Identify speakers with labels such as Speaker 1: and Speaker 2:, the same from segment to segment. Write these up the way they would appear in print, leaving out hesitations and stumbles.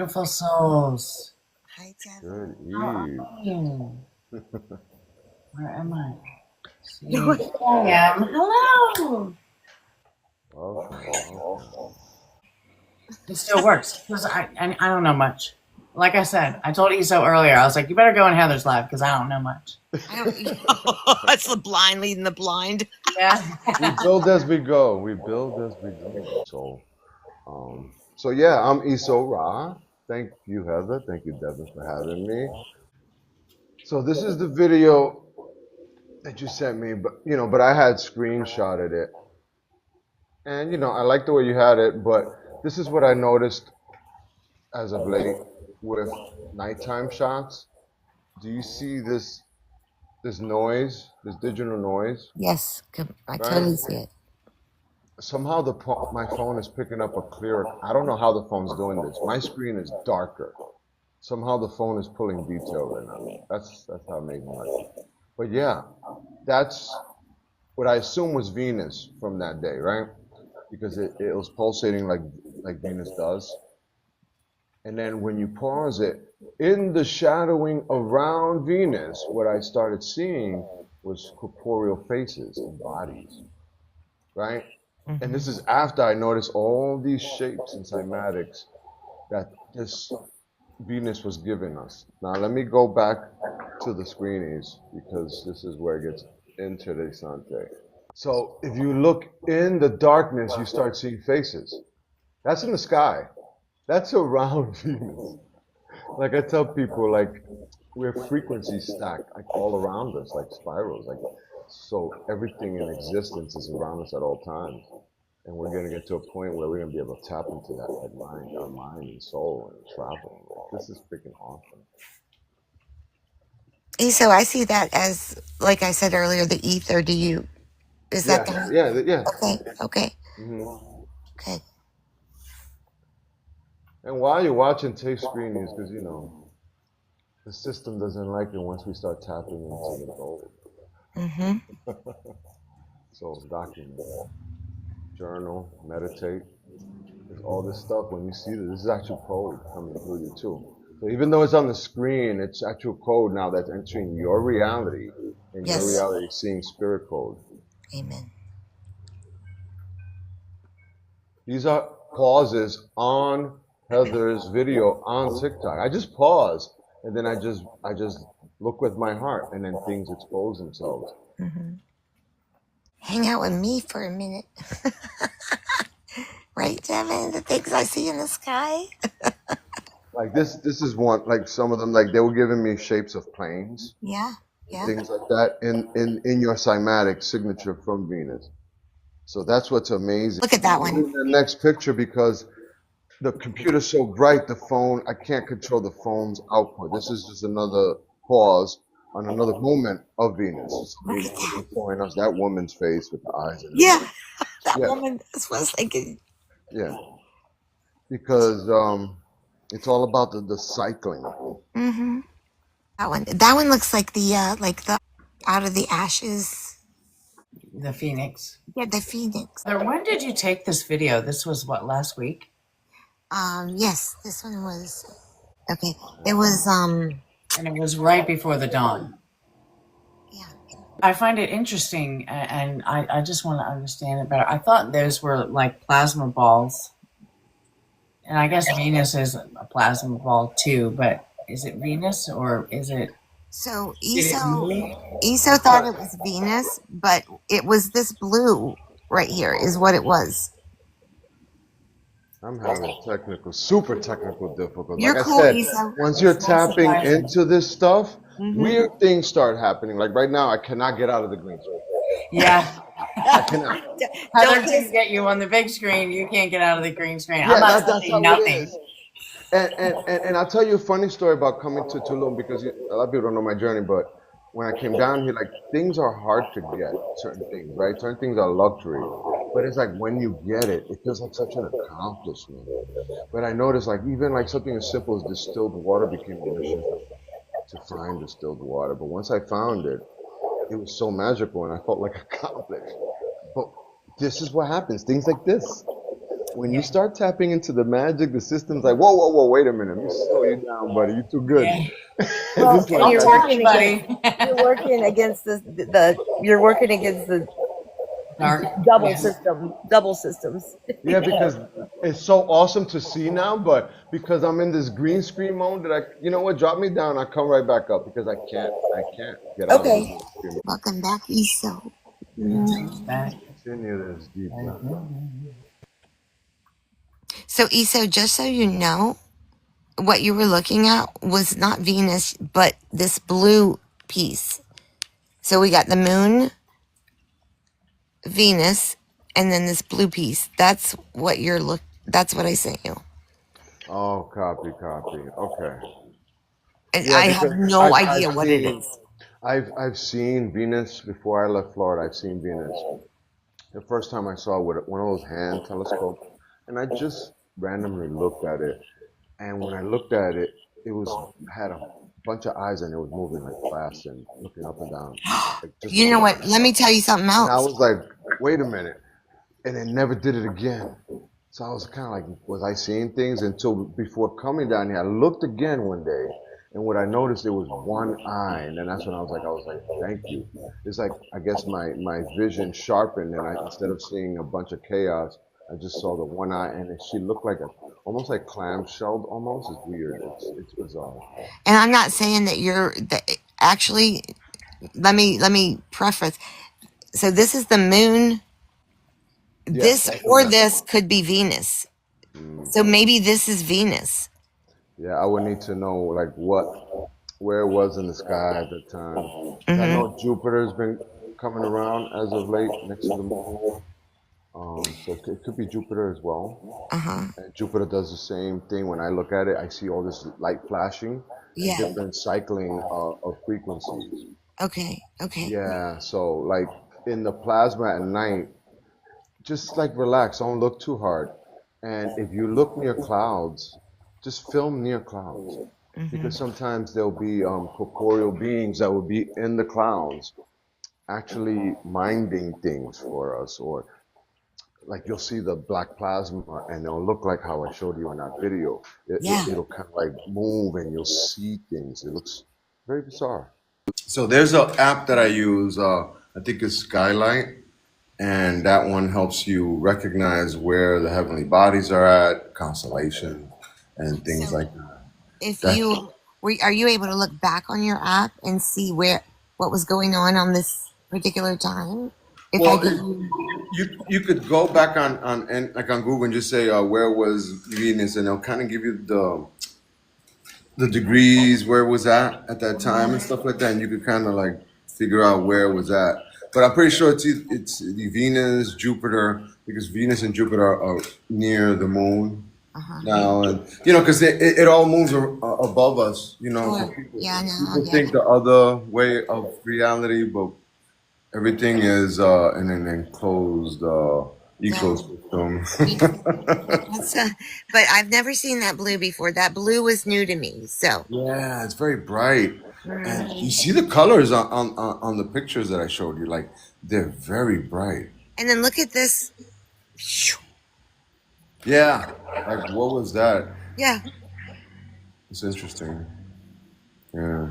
Speaker 1: beautiful souls.
Speaker 2: Hi,
Speaker 3: Good
Speaker 2: Devon.
Speaker 1: How are
Speaker 3: Eve.
Speaker 1: you? Where am I?
Speaker 2: No.
Speaker 1: See, here I am. Hello.
Speaker 3: Welcome, welcome.
Speaker 1: It still works because I don't know much. Like I said, I told Eso earlier. I was like, you better go in Heather's live because I don't know much.
Speaker 2: I don't know. That's the blind leading the blind.
Speaker 1: Yeah.
Speaker 3: We build as we go. We build as we go. So yeah, I'm Eso Ra. Thank you, Heather. Thank you, Devon, for having me. So this is the video that you sent me, but I had screenshotted it, and I like the way you had it, but this is what I noticed as of late with nighttime shots. Do you see this noise, this digital noise,
Speaker 2: Yes, I
Speaker 3: right?
Speaker 2: totally see it.
Speaker 3: Somehow my phone is picking up a clearer. I don't know how the phone's doing this. My screen is darker. Somehow the phone is pulling detail in on me. That's how amazing it is. But yeah, that's what I assume was Venus from that day, right? Because it was pulsating like Venus does. And then when you pause it, in the shadowing around Venus, what I started seeing was corporeal faces and bodies, right? And this is after I noticed all these shapes and cymatics that this Venus was giving us. Now let me go back to the screenies because this is where it gets interessante. So if you look in the darkness, you start seeing faces. That's in the sky. That's around Venus. Like I tell people, like we're frequencies stacked like all around us, like spirals. Like so, everything in existence is around us at all times, and we're gonna get to a point where we're gonna be able to tap into that, like our mind and soul, and travel. Like, this is freaking awesome.
Speaker 2: So I see that as, like I said earlier, the ether. Is that
Speaker 3: Yeah,
Speaker 2: the?
Speaker 3: yeah.
Speaker 2: Okay.
Speaker 3: hmm
Speaker 2: Okay.
Speaker 3: And while you're watching, take screenies because the system doesn't like it once we start tapping into the gold.
Speaker 2: Mm-hmm.
Speaker 3: So document, journal, meditate. There's all this stuff. When you see this is actual code coming through you too. So even though it's on the screen, it's actual code now that's entering your reality, and your
Speaker 2: Yes.
Speaker 3: reality is seeing spirit code.
Speaker 2: Amen.
Speaker 3: These are pauses on Heather's video on TikTok. I just pause and then I just look with my heart, and then things expose themselves.
Speaker 2: Mm-hmm. Hang out with me for a minute. Right, Devin? The things I see in the sky.
Speaker 3: Like this is one, like some of them, like they were giving me shapes of planes,
Speaker 2: Yeah. Yeah.
Speaker 3: things like that in your cymatic signature from Venus. So that's what's amazing.
Speaker 2: Look at that
Speaker 3: Put
Speaker 2: one.
Speaker 3: in the next picture because the computer's so bright, the phone, I can't control the phone's output. This is just another pause on another moment of Venus. It's
Speaker 2: Look
Speaker 3: amazing
Speaker 2: at
Speaker 3: that
Speaker 2: that.
Speaker 3: they're showing us that woman's face with the eyes and
Speaker 2: Yeah.
Speaker 3: everything.
Speaker 2: That
Speaker 3: Yeah,
Speaker 2: woman. That's what I was thinking.
Speaker 3: yeah. Because it's all about the cycling.
Speaker 2: Mm-hmm. That one looks like the out of the ashes.
Speaker 1: The Phoenix.
Speaker 2: Yeah, the phoenix.
Speaker 1: When did you take this video? This was what, last week?
Speaker 2: Yes, this one was okay. It was
Speaker 1: And it was right before the dawn.
Speaker 2: yeah.
Speaker 1: I find it interesting, and I just want to understand it better. I thought those were like plasma balls. And I guess Venus is a plasma ball too, but is it Venus or is it?
Speaker 2: So
Speaker 1: Did it
Speaker 2: Eso
Speaker 1: move?
Speaker 2: Eso thought it was Venus, but it was this blue right here is what it was.
Speaker 3: I'm having super technical difficulties.
Speaker 2: You're
Speaker 3: Like I
Speaker 2: cool,
Speaker 3: said,
Speaker 2: Eso.
Speaker 3: once you're
Speaker 1: It's not
Speaker 3: tapping
Speaker 1: surprising.
Speaker 3: into this stuff,
Speaker 2: Mm-hmm.
Speaker 3: weird things start happening. Like right now, I cannot get out of the green screen.
Speaker 1: Yeah.
Speaker 3: I cannot.
Speaker 1: Heather can get you on the big screen. You can't get out of the green screen.
Speaker 3: Yeah,
Speaker 1: I'm not
Speaker 3: that's
Speaker 1: saying
Speaker 3: how
Speaker 1: nothing.
Speaker 3: it is. And I'll tell you a funny story about coming to Tulum because a lot of people don't know my journey, but when I came down here, like things are hard to get, certain things, right? Certain things are luxury. But it's like when you get it, it feels like such an accomplishment. But I noticed like even like something as simple as distilled water became a mission to find distilled water. But once I found it, it was so magical and I felt like accomplished. But this is what happens, things like this. when you start tapping into the magic, the system's like, whoa, whoa, whoa, wait a minute, let me slow you down, buddy. You're too good.
Speaker 1: Yeah.
Speaker 3: Just
Speaker 4: Well, and
Speaker 3: like
Speaker 1: I'll
Speaker 4: you're
Speaker 3: that.
Speaker 1: teach
Speaker 4: working
Speaker 1: you,
Speaker 4: against
Speaker 1: buddy.
Speaker 4: you're working against the you're working against the
Speaker 1: Dark.
Speaker 4: double
Speaker 1: Yeah.
Speaker 4: system, double systems.
Speaker 3: Yeah, because it's so awesome to see now, but because I'm in this green screen mode that you know what, drop me down, I come right back up because I can't get out of the
Speaker 4: Okay.
Speaker 3: green screen mode.
Speaker 2: Welcome back, Iso.
Speaker 1: It's back.
Speaker 3: It's in here, this deep down.
Speaker 2: So, Iso, just so you know, what you were looking at was not Venus, but this blue piece. So we got the moon, Venus, and then this blue piece. That's what you're look. That's what I sent you.
Speaker 3: Oh, copy. Okay.
Speaker 2: And
Speaker 3: Yeah,
Speaker 2: I have
Speaker 3: because
Speaker 2: no idea what it is.
Speaker 3: I've seen Venus before I left Florida. I've seen Venus. The first time I saw it with one of those hand telescopes, and I just randomly looked at it. And when I looked at it, it was had a bunch of eyes and it was moving like fast and looking up and down, like just
Speaker 2: You know
Speaker 3: looking up
Speaker 2: what?
Speaker 3: and
Speaker 2: Let me
Speaker 3: down.
Speaker 2: tell you something
Speaker 3: And I
Speaker 2: else.
Speaker 3: was like, wait a minute, and it never did it again. So I was kind of like, was I seeing things? Until before coming down here, I looked again one day, and what I noticed, it was one eye, and then that's when I was like, thank you. It's like I guess my vision sharpened, and instead of seeing a bunch of chaos, I just saw the one eye, and she looked like almost like clamshelled, almost. It's weird. It's bizarre.
Speaker 2: And I'm not saying that you're that. Actually, let me preface. So this is the moon.
Speaker 3: Yeah,
Speaker 2: This
Speaker 3: that's
Speaker 2: or
Speaker 3: enough.
Speaker 2: this could be Venus.
Speaker 3: Mm.
Speaker 2: So maybe this is Venus.
Speaker 3: Yeah, I would need to know like where it was in the sky at the time. 'Cause I
Speaker 2: Mm-hmm.
Speaker 3: know Jupiter's been coming around as of late next to the moon. So it could be Jupiter as well.
Speaker 2: Uh-huh.
Speaker 3: And Jupiter does the same thing. When I look at it, I see all this light flashing and
Speaker 2: Yeah.
Speaker 3: different cycling of frequencies.
Speaker 2: Okay. Okay.
Speaker 3: Yeah, so like in the plasma at night, just like relax, don't look too hard. And if you look near clouds, just film near clouds.
Speaker 2: Mm-hmm.
Speaker 3: Because sometimes there'll be corporeal beings that will be in the clouds actually minding things for us, or like you'll see the black plasma and it'll look like how I showed you in that video.
Speaker 2: Yeah.
Speaker 3: It'll kind of like move and you'll see things. It looks very bizarre.
Speaker 5: So there's an app that I use. I think it's Skylight, and that one helps you recognize where the heavenly bodies are at, constellation, and things
Speaker 2: So
Speaker 5: like that.
Speaker 2: if
Speaker 5: That
Speaker 2: you are you able to look back on your app and see what was going on this particular time? If I
Speaker 5: well,
Speaker 2: give you,
Speaker 5: you could go back on and like on Google and just say where was Venus, and it'll kind of give you the degrees where it was at that time and stuff like that, and you could kind of like figure out where it was at. But I'm pretty sure it's the Venus, Jupiter, because Venus and Jupiter are near the moon
Speaker 2: uh-huh.
Speaker 5: now, and because it all moves above us. So
Speaker 2: Sure. Yeah, no, I
Speaker 5: people
Speaker 2: get
Speaker 5: think
Speaker 2: it.
Speaker 5: the other way of reality, but everything is in an enclosed
Speaker 2: No.
Speaker 5: ecosystem.
Speaker 2: That's, but I've never seen that blue before. That blue was new to me. So,
Speaker 5: Yeah, it's very bright. And you
Speaker 2: mm.
Speaker 5: see the colors on the pictures that I showed you, like they're very bright.
Speaker 2: And then look at this.
Speaker 5: Yeah. Like what was that?
Speaker 2: Yeah.
Speaker 5: It's interesting. Yeah.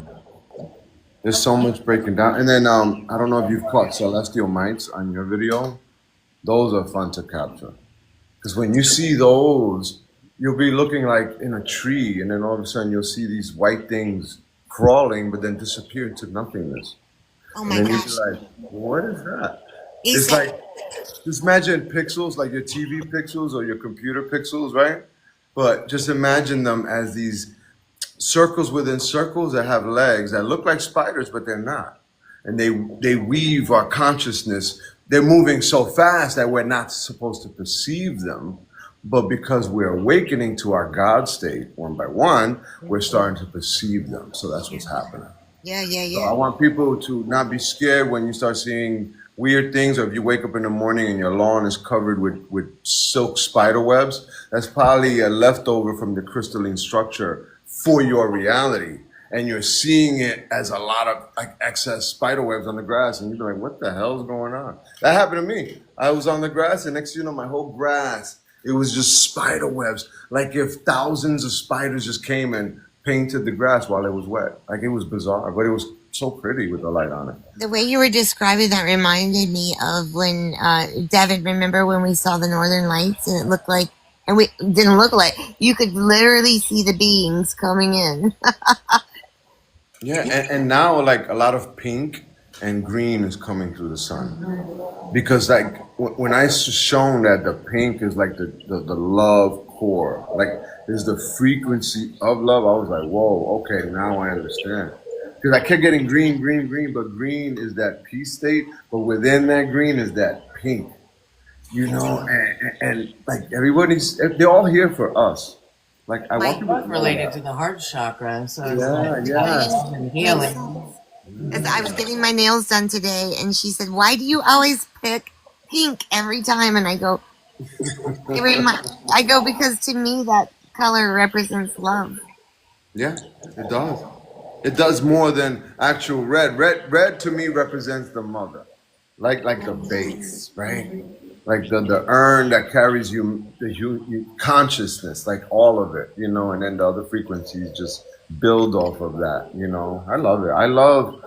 Speaker 5: There's so much breaking down. And then I don't know if you've caught celestial mites on your video. Those are fun to capture. Because when you see those, you'll be looking like in a tree, and then all of a sudden you'll see these white things crawling, but then disappear into nothingness.
Speaker 2: Oh
Speaker 5: And
Speaker 2: my
Speaker 5: then you'll be
Speaker 2: gosh.
Speaker 5: like, what is that? It's
Speaker 2: Isa.
Speaker 5: like, just imagine pixels, like your TV pixels or your computer pixels, right? But just imagine them as these circles within circles that have legs that look like spiders, but they're not. And they weave our consciousness. They're moving so fast that we're not supposed to perceive them. But because we're awakening to our God state one by one, we're starting to perceive them. So that's what's happening.
Speaker 2: Yeah, yeah,
Speaker 5: So I
Speaker 2: yeah.
Speaker 5: want people to not be scared when you start seeing weird things, or if you wake up in the morning and your lawn is covered with silk spider webs. That's probably a leftover from the crystalline structure for your reality. And you're seeing it as a lot of like excess spider webs on the grass, and you're like, what the hell's going on? That happened to me. I was on the grass, and next thing you know, my whole grass It was just spider webs, like if thousands of spiders just came and painted the grass while it was wet. Like it was bizarre, but it was so pretty with the light on it.
Speaker 2: The way you were describing that reminded me of when Devon. Remember when we saw the Northern Lights and it looked like, and we didn't look like you could literally see the beings coming in.
Speaker 5: Yeah, and now like a lot of pink and green is coming through the sun because like when I shown that the pink is like the love core, like is the frequency of love. I was like, whoa, okay, now I understand. Because I kept getting green, green, green, but green is that peace state, but within that green is that pink, and like everybody's, they're all here for us. Like I want
Speaker 2: Like,
Speaker 5: people to
Speaker 1: Both
Speaker 5: know
Speaker 1: related to
Speaker 5: that.
Speaker 1: the heart chakra, so it's
Speaker 5: Yeah,
Speaker 1: like
Speaker 5: yeah.
Speaker 1: and
Speaker 2: makes
Speaker 1: healing.
Speaker 2: As I was getting my nails done today, and she said, "Why do you always pick pink every time?" And I go, I go because to me that color represents love.
Speaker 5: Yeah, it does. It does more than actual red. Red to me represents the mother, like the base, right? Like the urn that carries you consciousness, like all of it, and then the other frequencies just build off of that. I love it. I love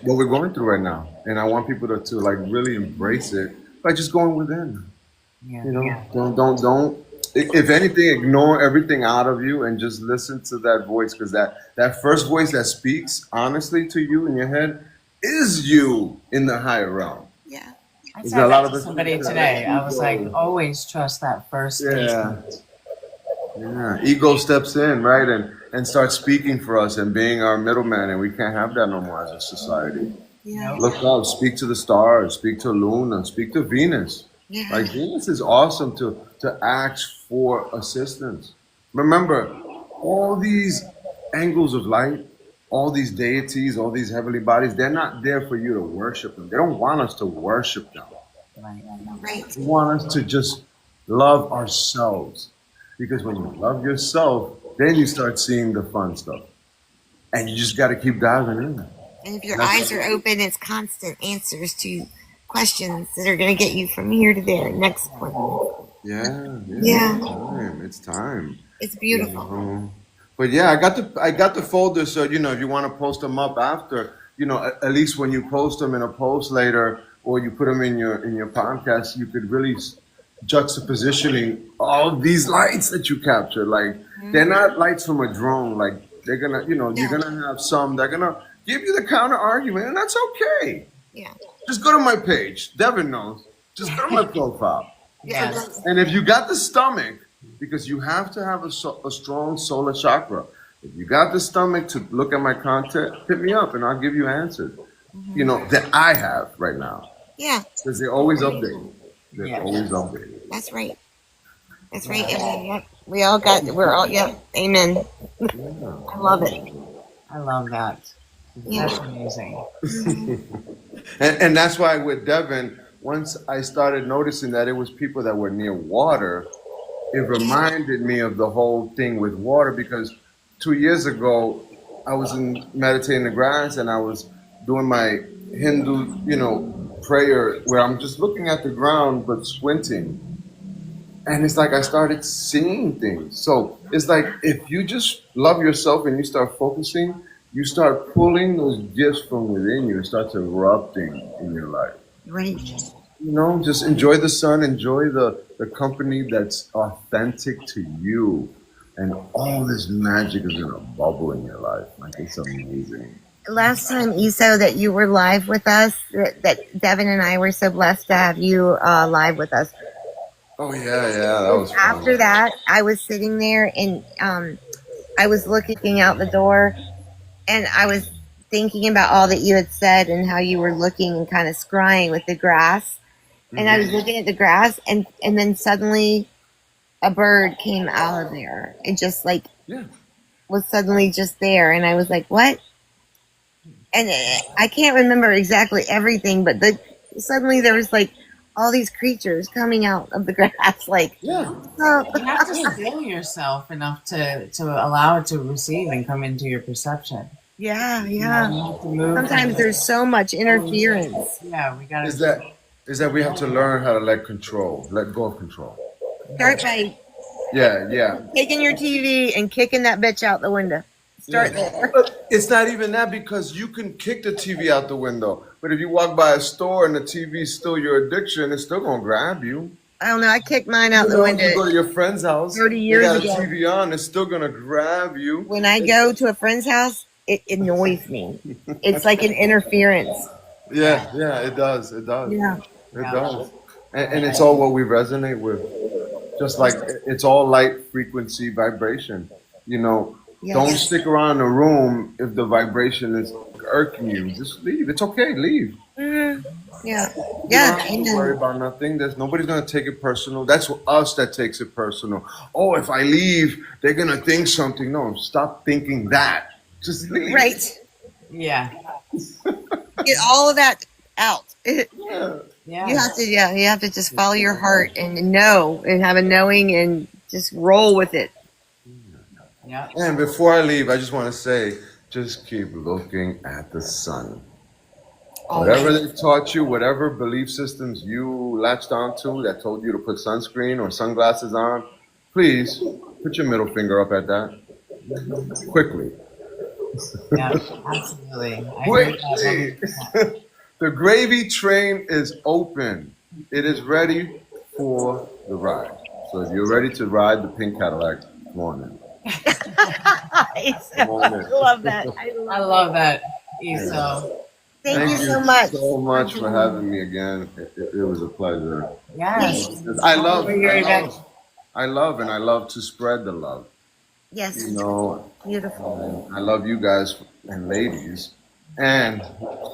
Speaker 5: what we're going through right now, and I want people to like really embrace it by just going within.
Speaker 1: Yeah.
Speaker 5: Don't. If anything, ignore everything out of you and just listen to that voice, because that first voice that speaks honestly to you in your head is you in the higher realm.
Speaker 2: Yeah.
Speaker 1: I
Speaker 5: Is there
Speaker 1: said
Speaker 5: a lot
Speaker 1: that
Speaker 5: of
Speaker 1: to
Speaker 5: us?
Speaker 1: somebody today. I was like, always trust that first
Speaker 5: Yeah,
Speaker 1: instinct.
Speaker 5: yeah. Ego steps in, right, and starts speaking for us and being our middleman, and we can't have that no more as a society.
Speaker 2: Yeah.
Speaker 1: Nope.
Speaker 5: Look up, speak to the stars, speak to Luna, speak to Venus.
Speaker 2: Yeah.
Speaker 5: Like Venus is awesome to ask for assistance. Remember, all these angles of light, all these deities, all these heavenly bodies, they're not there for you to worship them. They don't want us to worship them.
Speaker 1: Right.
Speaker 2: Right.
Speaker 5: They want us to just love ourselves. Because when you love yourself, then you start seeing the fun stuff. And you just got to keep diving in.
Speaker 2: And if your
Speaker 5: That's
Speaker 2: eyes are open, it's constant answers to questions that are going to get you from here to there. Next one.
Speaker 5: yeah,
Speaker 2: Yeah.
Speaker 5: it's time. It's time.
Speaker 2: It's beautiful.
Speaker 5: But yeah, I got the folder, so if you want to post them up after, at least when you post them in a post later, or you put them in your podcast, you could really juxtapositioning all these lights that you capture. Like they're not lights from a drone. Like they're gonna, you're gonna have some that are gonna give you the counter argument, and that's okay.
Speaker 2: Yeah.
Speaker 5: Just go to my page. Devin knows. Just go to my profile.
Speaker 2: Yeah.
Speaker 1: Yes.
Speaker 5: And if you got the stomach, because you have to have a strong solar chakra. If you got the stomach to look at my content, hit me up and I'll give you answers. That I have right now.
Speaker 2: Yeah.
Speaker 5: Because they're always updated. They're
Speaker 1: Yeah.
Speaker 5: always updated.
Speaker 2: That's right. That's right. And we're all, yeah. Amen. I love it.
Speaker 1: I love that.
Speaker 2: Yeah.
Speaker 1: That's amazing.
Speaker 5: And that's why with Devon, once I started noticing that it was people that were near water, it reminded me of the whole thing with water, because 2 years ago I was meditating in the grass and I was doing my Hindu, prayer where I'm just looking at the ground but squinting. And it's like I started seeing things. So it's like if you just love yourself and you start focusing, you start pulling those gifts from within you and start erupting in your life.
Speaker 2: Right.
Speaker 5: Just enjoy the sun, enjoy the company that's authentic to you. And all this magic is in a bubble in your life. Like, it's amazing.
Speaker 2: Last time, Iso, that you were live with us, that Devin and I were so blessed to have you live with us.
Speaker 5: Oh, yeah, that was fun.
Speaker 2: After that, I was sitting there and I was looking out the door and I was thinking about all that you had said and how you were looking and kind of scrying with the grass. And I was looking at the grass and then suddenly a bird came out of there and just like was suddenly just there. And I was like, what? And I can't remember exactly everything, but suddenly there was like all these creatures coming out of the grass. Like,
Speaker 1: You have to still yourself enough to allow it to receive and come into your perception.
Speaker 2: yeah.
Speaker 1: You have to move.
Speaker 2: Sometimes there's so much interference.
Speaker 1: Yeah, we got
Speaker 5: Is
Speaker 1: to.
Speaker 5: that we have to learn how to let go of control.
Speaker 2: Start by
Speaker 5: Yeah.
Speaker 2: taking your TV and kicking that bitch out the window. Start there.
Speaker 5: But it's not even that because you can kick the TV out the window. But if you walk by a store and the TV is still your addiction, it's still gonna grab you.
Speaker 2: I don't know. I kicked mine out
Speaker 5: You
Speaker 2: the
Speaker 5: know,
Speaker 2: window
Speaker 5: you go to your friend's house,
Speaker 2: 30
Speaker 5: they
Speaker 2: years
Speaker 5: got a
Speaker 2: ago.
Speaker 5: TV on, it's still gonna grab you.
Speaker 2: When I go to a friend's house, it annoys me. It's like an interference.
Speaker 5: Yeah, it does. It does.
Speaker 2: Yeah.
Speaker 5: It does. And it's all what we resonate with. Just like it's all light, frequency, vibration. You know, don't
Speaker 2: Yes.
Speaker 5: stick around in a room if the vibration is irking you. Just leave. It's okay. Leave.
Speaker 2: Mhm. Yeah.
Speaker 5: You
Speaker 2: Yeah.
Speaker 5: don't have to worry about nothing. There's nobody's gonna take it personal. That's us that takes it personal. Oh, if I leave, they're gonna think something. No, stop thinking that. Just leave.
Speaker 2: Right.
Speaker 1: Yeah.
Speaker 2: Get all of that out.
Speaker 5: Yeah.
Speaker 1: Yeah.
Speaker 2: You have to just follow your heart and know and have a knowing and just roll with it.
Speaker 1: Yeah.
Speaker 5: And before I leave, I just want to say, just keep looking at the sun. Whatever they taught you, whatever belief systems you latched onto that told you to put sunscreen or sunglasses on, please put your middle finger up at that quickly.
Speaker 1: Yeah. Absolutely. I agree with that
Speaker 5: Quickly. The gravy train is open. It is ready for the ride. So if you're ready to ride the pink Cadillac, come on in. Come on in.
Speaker 2: I love that.
Speaker 1: I love that, Eso.
Speaker 2: Thank you so much.
Speaker 5: so much for having me again. It was a pleasure.
Speaker 1: Yes.
Speaker 5: I love,
Speaker 1: For your event.
Speaker 5: I love to spread the love.
Speaker 2: Yes.
Speaker 5: You know,
Speaker 2: Beautiful.
Speaker 5: and I love you guys and ladies and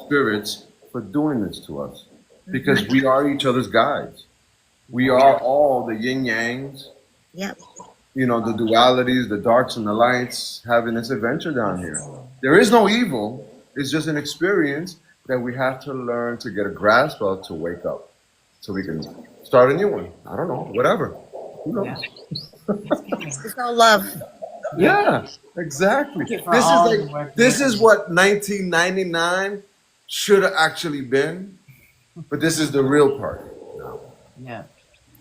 Speaker 5: spirits for doing this to us because we are each other's guides. We are all the yin yangs,
Speaker 2: Yep.
Speaker 5: you know, the dualities, the darks and the lights, having this adventure down here. There is no evil. It's just an experience that we have to learn to get a grasp of to wake up so we can start a new one. I don't know, whatever. Who knows?
Speaker 2: It's all love.
Speaker 5: Yeah, exactly.
Speaker 1: Thank you for all the work
Speaker 5: This
Speaker 1: you're
Speaker 5: is what 1999 should have actually been, but this is the real party.
Speaker 1: Yeah.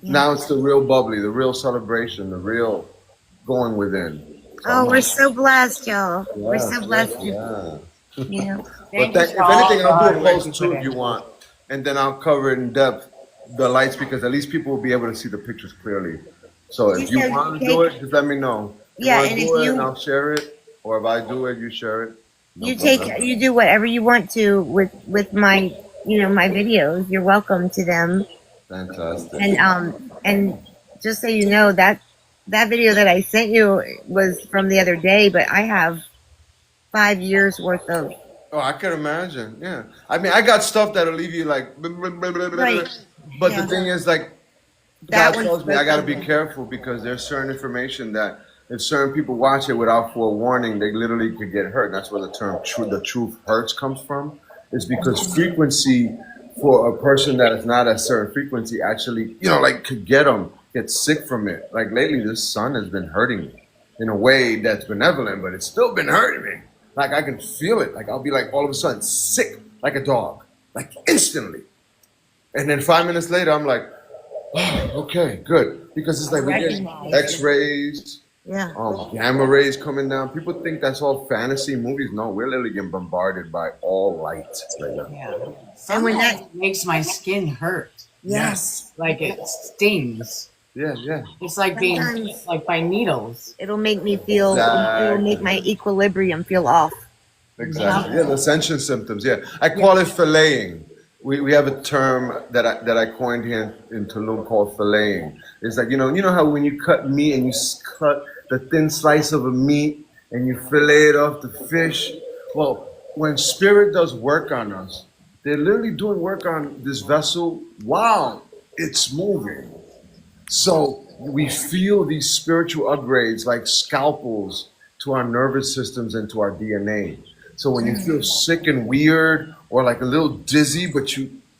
Speaker 5: Now it's the real bubbly, the real celebration, the real going within.
Speaker 2: Oh, we're so blessed, y'all. We're so blessed.
Speaker 5: Yeah.
Speaker 2: You know.
Speaker 5: But
Speaker 1: Thank you
Speaker 5: if
Speaker 1: for all
Speaker 5: anything,
Speaker 1: the
Speaker 5: I'll
Speaker 1: hard
Speaker 5: do a
Speaker 1: work
Speaker 5: post
Speaker 1: you
Speaker 5: too
Speaker 1: put
Speaker 5: if you
Speaker 1: in.
Speaker 5: want, and then I'll cover in depth the lights because at least people will be able to see the pictures clearly. So if you
Speaker 2: said
Speaker 5: want to
Speaker 2: take-
Speaker 5: do it, just let me know. If
Speaker 2: Yeah,
Speaker 5: you want
Speaker 2: and
Speaker 5: to
Speaker 2: if
Speaker 5: do it,
Speaker 2: you-
Speaker 5: and I'll share it, or if I do it, you share it. No problem.
Speaker 2: You do whatever you want to with my my videos. You're welcome to them.
Speaker 5: Fantastic.
Speaker 2: And just so you know that video that I sent you was from the other day, but I have 5 years worth of
Speaker 5: Oh, I can imagine. Yeah. I mean, I got stuff that'll leave you like, blah, blah, blah, blah, blah, blah.
Speaker 2: Right.
Speaker 5: But
Speaker 2: Yeah.
Speaker 5: the thing is, like,
Speaker 2: That
Speaker 5: God
Speaker 2: one's
Speaker 5: tells me I got to be
Speaker 2: spoken.
Speaker 5: careful because there's certain information that if certain people watch it without forewarning, they literally could get hurt. That's where the term the truth hurts comes from. It's because frequency for a person that is not at certain frequency actually, like could get sick from it. Like lately, this sun has been hurting me in a way that's benevolent, but it's still been hurting me. Like I can feel it. Like I'll be like all of a sudden sick like a dog, like instantly. And then 5 minutes later, I'm like, oh, okay, good. Because it's like we get X-rays,
Speaker 2: yeah.
Speaker 5: gamma rays coming down. People think that's all fantasy movies. No, we're literally getting bombarded by all light right now.
Speaker 1: Yeah.
Speaker 2: And when
Speaker 1: Sometimes it makes my skin hurt.
Speaker 2: Yes.
Speaker 1: Like it stings.
Speaker 5: Yeah.
Speaker 1: It's like being
Speaker 2: Sometimes-
Speaker 1: like by needles.
Speaker 2: It'll make me feel. It'll make my equilibrium feel off.
Speaker 5: Exactly. Yeah, the ascension symptoms. Yeah, I call it filleting. We have a term that I coined here in Tulum called filleting. It's like you know how when you cut meat and you cut the thin slice of a meat and you fillet it off the fish. Well, when spirit does work on us, they're literally doing work on this vessel while it's moving. So we feel these spiritual upgrades like scalpels to our nervous systems and to our DNA. So when you feel sick and weird or like a little dizzy, but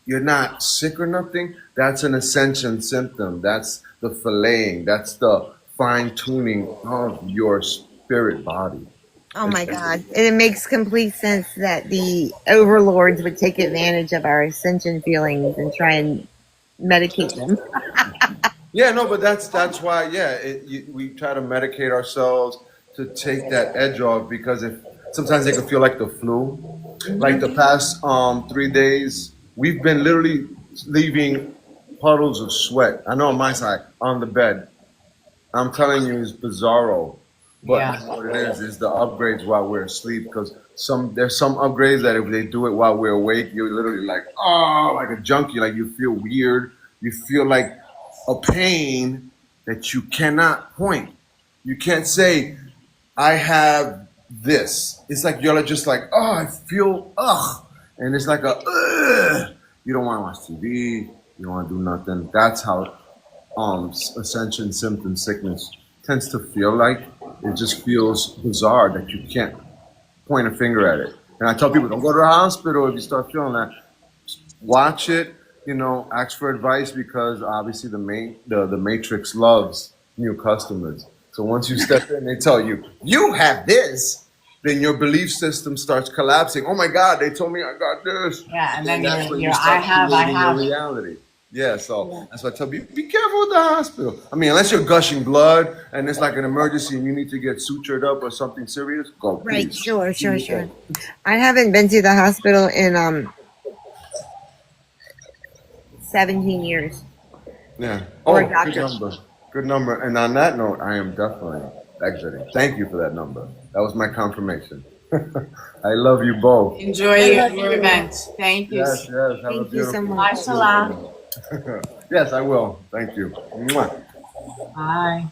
Speaker 5: you're not sick or nothing, that's an ascension symptom. That's the filleting. That's the fine tuning of your spirit body.
Speaker 2: Oh my God. And it makes complete sense that the overlords would take advantage of our ascension feelings and try and medicate them.
Speaker 5: Yeah, no, but that's why. Yeah, we try to medicate ourselves to take that edge off because if sometimes it can feel like the flu. Like the past 3 days, we've been literally leaving puddles of sweat. I know on my side on the bed. I'm telling you, it's bizarro. But
Speaker 1: Yeah.
Speaker 5: what it is the upgrades while we're asleep. Because there's some upgrades that if they do it while we're awake, you're literally like, oh, like a junkie. Like you feel weird. You feel like a pain that you cannot point. You can't say, I have this. It's like you're just like, oh, I feel ugh, and it's like a ugh. You don't want to watch TV. You don't want to do nothing. That's how ascension symptom sickness tends to feel like. It just feels bizarre that you can't point a finger at it. And I tell people, don't go to the hospital if you start feeling that. Watch it, ask for advice because obviously the matrix loves new customers. So once you step in, they tell you, you have this, then your belief system starts collapsing. Oh my God, they told me I got this.
Speaker 1: Yeah, and
Speaker 5: Then
Speaker 1: then
Speaker 5: that's when
Speaker 1: you're
Speaker 5: you
Speaker 1: I
Speaker 5: start
Speaker 1: have, I
Speaker 5: creating your
Speaker 1: have.
Speaker 5: reality. Yeah, so that's why I tell people, be careful with the hospital. I mean, unless you're gushing blood and it's like an emergency and you need to get sutured up or something serious, go,
Speaker 2: Right.
Speaker 5: please.
Speaker 2: Sure. I haven't been to the hospital in 17 years.
Speaker 5: Yeah.
Speaker 2: Or
Speaker 5: Oh,
Speaker 2: a
Speaker 5: good
Speaker 2: doctor.
Speaker 5: number. Good number. And on that note, I am definitely exiting. Thank you for that number. That was my confirmation. I love you both.
Speaker 1: Enjoy
Speaker 2: I love
Speaker 1: your
Speaker 2: you.
Speaker 1: event. Thank you.
Speaker 5: Yes, yes. Have a
Speaker 2: Thank you so
Speaker 5: beautiful,
Speaker 2: much.
Speaker 1: Bye, Salah.
Speaker 5: Yes, I will. Thank you. Mwah.
Speaker 1: Bye.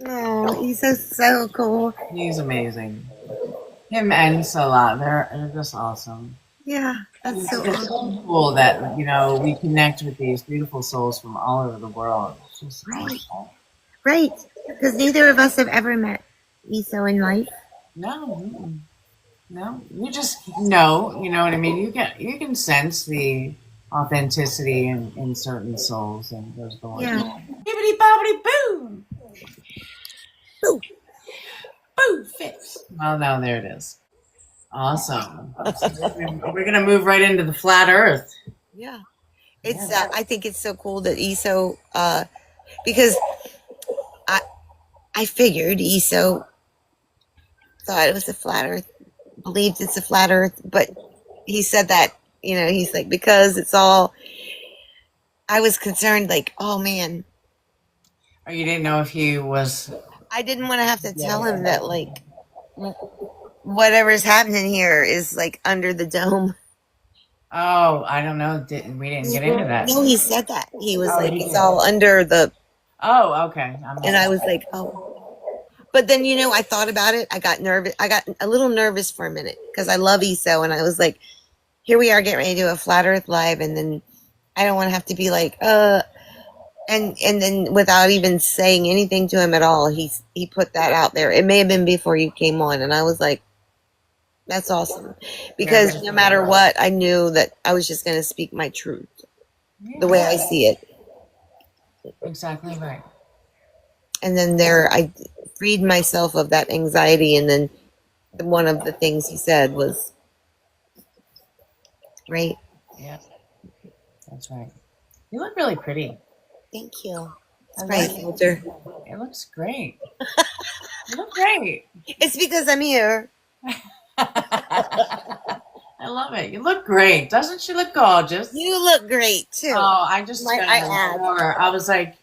Speaker 2: Oh, he's so cool.
Speaker 1: He's amazing. Him and Salah, they're just awesome.
Speaker 2: Yeah, that's
Speaker 1: It's
Speaker 2: so
Speaker 1: just
Speaker 2: awesome.
Speaker 1: so cool that we connect with these beautiful souls from all over the world. It's just
Speaker 2: Right.
Speaker 1: awesome.
Speaker 2: Right. Because neither of us have ever met Iso in life.
Speaker 1: No, no, you just know. You know what I mean. You can sense the authenticity in certain souls, and there's the one.
Speaker 2: Yeah.
Speaker 1: Bibbidi bobbidi boo,
Speaker 2: Boo.
Speaker 1: boo fix. Well, no, there it is. Awesome. We're gonna move right into the flat Earth.
Speaker 2: Yeah. It's I think it's so cool that Iso because I figured Iso thought it was a flat earth, believed it's a flat earth, but he said that, he's like, because it's all, I was concerned, like, oh man,
Speaker 1: Oh, you didn't know if he was.
Speaker 2: I didn't want to have to tell him that, like, whatever's happening here is like under the dome.
Speaker 1: Oh, I don't know. We didn't get into that?
Speaker 2: No, he said that. He was
Speaker 1: Oh,
Speaker 2: like,
Speaker 1: he
Speaker 2: it's
Speaker 1: did.
Speaker 2: all under the,
Speaker 1: Oh, okay.
Speaker 2: and I was like, oh. But then, I thought about it. I got nervous. I got a little nervous for a minute because I love Iso. And I was like, here we are getting ready to do a Flat Earth Live. And then I don't want to have to be like, and then without even saying anything to him at all, he put that out there. It may have been before you came on. And I was like, that's awesome. Because no matter what, I knew that I was just going to speak my truth the way I see it.
Speaker 1: Exactly right.
Speaker 2: And then I freed myself of that anxiety. And then one of the things he said was, right?
Speaker 1: Yeah, that's right. You look really pretty.
Speaker 2: Thank you. It's
Speaker 1: I
Speaker 2: probably
Speaker 1: like it.
Speaker 2: filter.
Speaker 1: It looks great. You look great.
Speaker 2: It's because I'm here.
Speaker 1: I love it. You look great. Doesn't she look gorgeous?
Speaker 2: You look great too.
Speaker 1: Oh, I just
Speaker 2: My
Speaker 1: got
Speaker 2: eye
Speaker 1: in the
Speaker 2: ad.
Speaker 1: shower. I was like,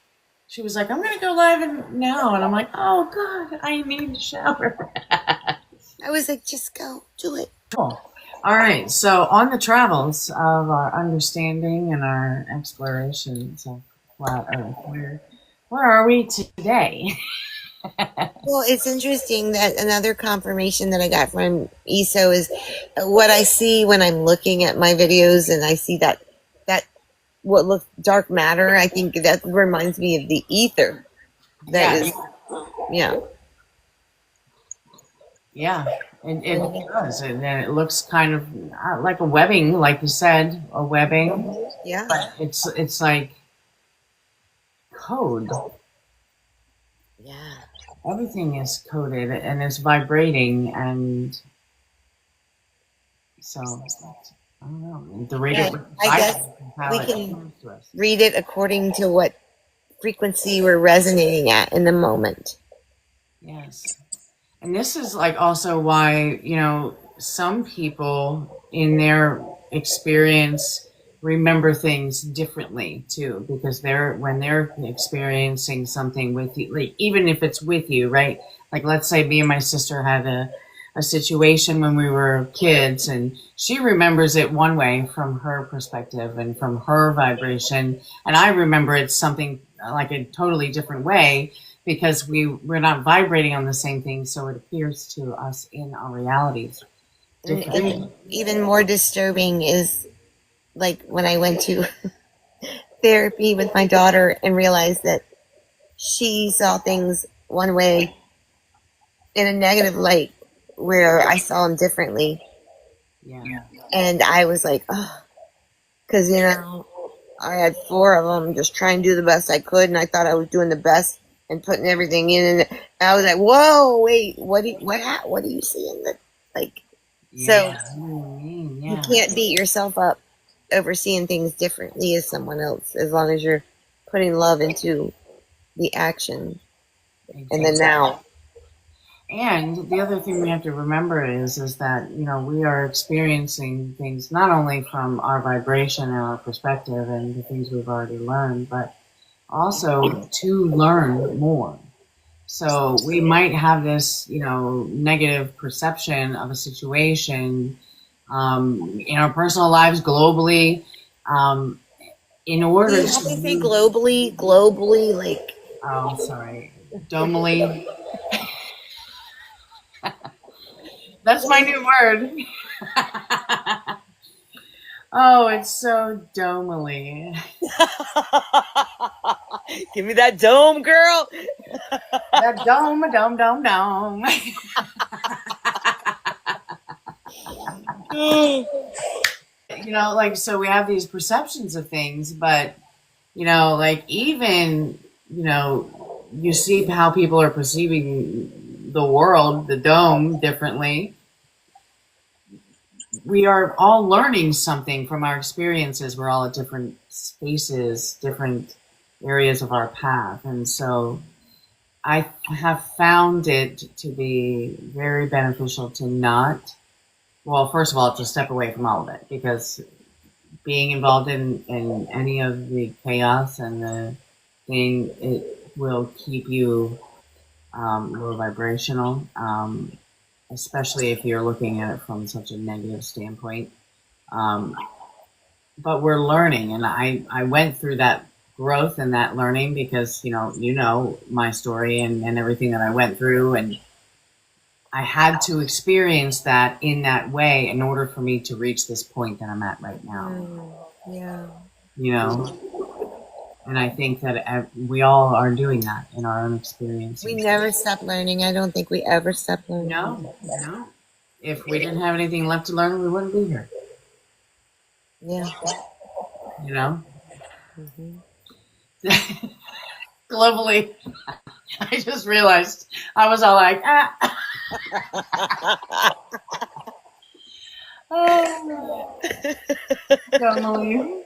Speaker 1: she was like, I'm gonna go live now, and I'm like, oh God, I need to shower.
Speaker 2: I was like, just go do it.
Speaker 1: Cool. All right. So on the travels of our understanding and our explorations of flat Earth, where are we today?
Speaker 2: Well, it's interesting that another confirmation that I got from Iso is what I see when I'm looking at my videos and I see that what looks dark matter. I think that reminds me of the ether. That is, yeah.
Speaker 1: Yeah, it does, and then it looks kind of like a webbing, like you said, a webbing.
Speaker 2: Yeah.
Speaker 1: But it's like code.
Speaker 2: Yeah.
Speaker 1: Everything is coded and it's vibrating, and so I don't know. The rate
Speaker 2: Yeah,
Speaker 1: of
Speaker 2: I guess
Speaker 1: how
Speaker 2: we
Speaker 1: it
Speaker 2: can
Speaker 1: comes to us.
Speaker 2: read it according to what frequency we're resonating at in the moment.
Speaker 1: Yes. And this is like also why, some people in their experience remember things differently too, because when they're experiencing something with you, like even if it's with you, right? Like let's say me and my sister had a situation when we were kids, and she remembers it one way from her perspective and from her vibration, and I remember it's something like a totally different way, because we're not vibrating on the same thing, so it appears to us in our realities differently.
Speaker 2: And even more disturbing is like when I went to therapy with my daughter and realized that she saw things one way in a negative light where I saw them differently.
Speaker 1: Yeah.
Speaker 2: And I was like, oh, because, I had 4 of them just trying to do the best I could. And I thought I was doing the best and putting everything in. And I was like, whoa, wait, what do you see in the, like, so you can't beat yourself up over seeing things differently as someone else, as long as you're putting love into the action and the now.
Speaker 1: And the other thing we have to remember is that, we are experiencing things not only from our vibration and our perspective and the things we've already learned, but also to learn more. So we might have this, negative perception of a situation in our personal lives globally. In order to
Speaker 2: How do you say globally, like?
Speaker 1: Oh, sorry, domally. That's my new word. Oh, it's so domely.
Speaker 4: Give me that dome, girl.
Speaker 1: That dome. So we have these perceptions of things, but, like even, you see how people are perceiving the world, the dome, differently. We are all learning something from our experiences. We're all at different spaces, different areas of our path. And so I have found it to be very beneficial to not, well, first of all, to step away from all of it, because being involved in any of the chaos and the thing, it will keep you low vibrational, especially if you're looking at it from such a negative standpoint. But we're learning, and I went through that growth and that learning because, my story and everything that I went through, and I had to experience that in that way in order for me to reach this point that I'm at right now.
Speaker 2: Yeah.
Speaker 1: And I think that we all are doing that in our own experience.
Speaker 2: We never stop learning. I don't think we ever stop learning.
Speaker 1: No. If we didn't have anything left to learn, we wouldn't be here.
Speaker 2: Yeah.
Speaker 1: Globally, I just realized I was all like, Oh, don't believe.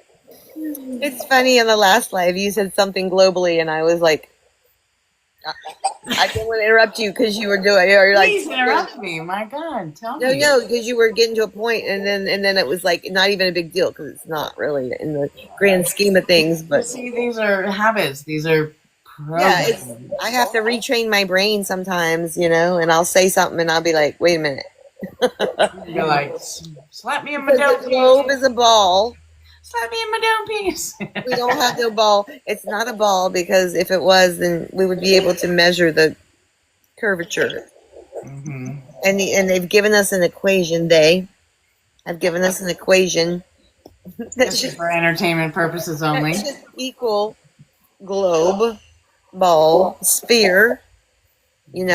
Speaker 2: It's funny, in the last live, you said something globally, and I was like, I didn't want to interrupt you because you were doing. You're like,
Speaker 1: Please interrupt me. My God, tell
Speaker 2: no,
Speaker 1: me.
Speaker 2: no, because you were getting to a point, and then it was like not even a big deal because it's not really in the grand scheme of things. But
Speaker 1: see, these are habits. These are programs.
Speaker 2: Yeah, I have to retrain my brain sometimes, and I'll say something, and I'll be like, wait a minute.
Speaker 1: You're like, slap me in my dome
Speaker 2: piece. The globe is a ball.
Speaker 1: Slap me in my dome piece.
Speaker 2: We don't have no ball. It's not a ball because if it was, then we would be able to measure the curvature.
Speaker 1: Mm-hmm.
Speaker 2: And they've given us an equation. They have given us an equation
Speaker 1: that should, for entertainment purposes only.
Speaker 2: That should equal globe, ball, sphere. And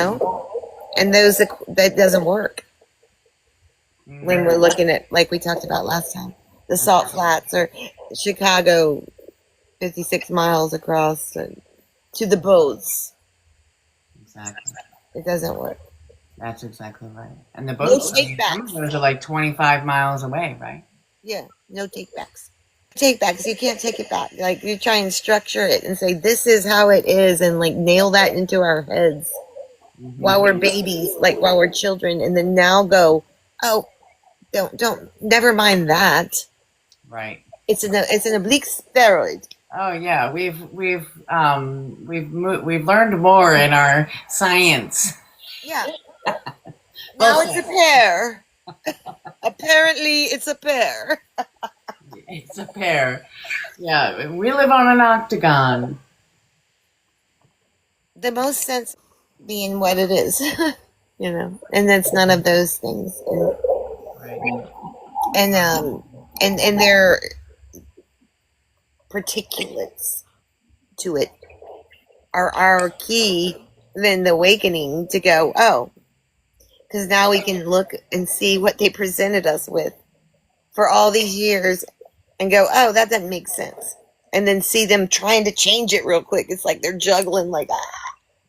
Speaker 2: that doesn't work when we're looking at, like we talked about last time, the salt flats or Chicago, 56 miles across to the boats.
Speaker 1: Exactly.
Speaker 2: It doesn't work.
Speaker 1: That's exactly right. And the boats, those are like 25 miles away, right?
Speaker 2: Yeah, no take backs. take that because you can't take it back. Like you try and structure it and say this is how it is, and like nail that into our heads while we're babies, like while we're children, and then now go, oh, don't, never mind that.
Speaker 1: Right.
Speaker 2: It's an oblique steroid.
Speaker 1: Oh yeah, we've learned more in our science.
Speaker 2: Yeah. Now it's a pear. Apparently, it's a pear.
Speaker 1: It's a pear. Yeah, we live on an octagon.
Speaker 2: The most sense being what it is, and that's none of those things.
Speaker 1: Right.
Speaker 2: And their particulates to it are our key, then the awakening to go, oh, because now we can look and see what they presented us with for all these years and go, oh, that doesn't make sense. And then see them trying to change it real quick. It's like they're juggling, like,